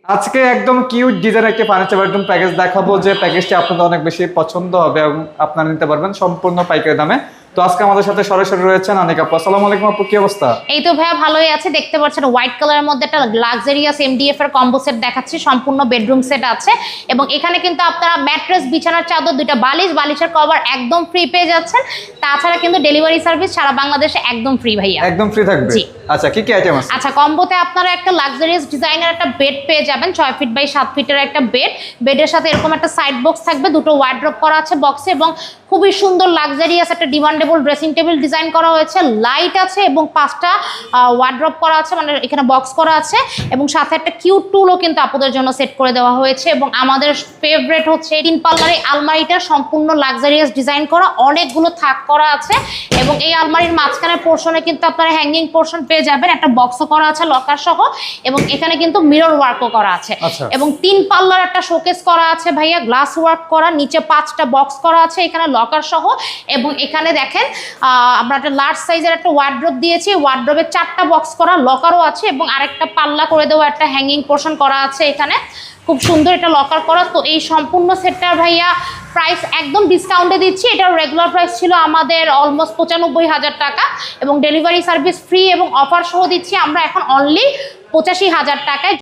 আজকে একদম cute design একটা ফার্নিচার বেডরুম প্যাকেজ দেখাবো, যে প্যাকেজটি আপনাদের অনেক বেশি পছন্দ হবে এবং আপনারা নিতে পারবেন সম্পূর্ণ পাইকারি দামে। তো আজকে আমাদের সাথে সরাসরি রয়েছেন আনিক আপু। আসসালামু আলাইকুম আপু, কি অবস্থা? এই তো ভাইয়া ভালোই আছে। দেখতে পাচ্ছেন হোয়াইট কালারের মধ্যে একটা লাক্সারিয়াস এমডিএফ এর কম্বো সেট দেখাচ্ছি, সম্পূর্ণ বেডরুম সেট আছে। এবং এখানে কিন্তু আপনারা ম্যাট্রেস, বিছানার চাদর, দুইটা বালিশের কভার একদম ফ্রি পেয়ে যাচ্ছেন। তাছাড়া কিন্তু ডেলিভারি সার্ভিস সারা বাংলাদেশে একদম ফ্রি ভাইয়া, একদম ফ্রি থাকবে। জি। আচ্ছা, কি কি আইটেম আছে? আচ্ছা, কম্বোতে আপনারা একটা লাক্সারিয়াস ডিজাইনের একটা বেড পেয়ে যাবেন, 6 ফিট বাই 7 ফিটের একটা বেড। বেডের সাথে এরকম একটা সাইড বক্স থাকবে, দুটো ওয়ার্ড্রপ করা আছে বক্সে, এবং খুবই সুন্দর লাক্সারিয়াস একটা ডিমান্ডেবল ড্রেসিং টেবিল ডিজাইন করা হয়েছে। লাইট আছে এবং 5টা ওয়ার্ড্রপ করা আছে, মানে এখানে বক্স করা আছে, এবং সাথে একটা কিউট টুলও কিন্তু আপনাদের জন্য সেট করে দেওয়া হয়েছে। এবং আমাদের ফেভারিট হচ্ছে 3 পাল্লার আলমারিটা, সম্পূর্ণ লাক্সারিয়াস ডিজাইন করা, অনেকগুলো থাক করা আছে। এবং এই আলমারির মাঝখানের পোর্শনে কিন্তু আপনারা হ্যাঙ্গিং পোর্শন পেয়ে যাবেন, একটা বক্সও করা আছে লকার সহ, এবং এখানে কিন্তু মিরর ওয়ার্কও করা আছে। এবং 3 পাল্লার একটা শোকেস করা আছে ভাইয়া, গ্লাস ওয়ার্ক করা, নিচে 5টা বক্স করা আছে এখানে লকার সহ। এবং এখানে দেখেন আমরা একটা লার্জ সাইজের একটা ওয়ার্ড্রপ দিয়েছি, ওয়ার্ড্রপে 4টা বক্স করা, লকারও আছে, এবং আরেকটা পাল্লা করে দেওয়া একটা হ্যাঙ্গিং পোর্শন করা আছে এখানে, খুব সুন্দর এটা লকার করা। তো এই সম্পূর্ণ সেটটা ভাইয়া প্রাইস একদম ডিসকাউন্টে দিচ্ছি। এটার রেগুলার প্রাইস ছিল আমাদের অলমোস্ট 95,000 টাকা, এবং ডেলিভারি সার্ভিস ফ্রি এবং অফার সহ দিচ্ছি আমরা এখন অনলি 85,000 টাকায়।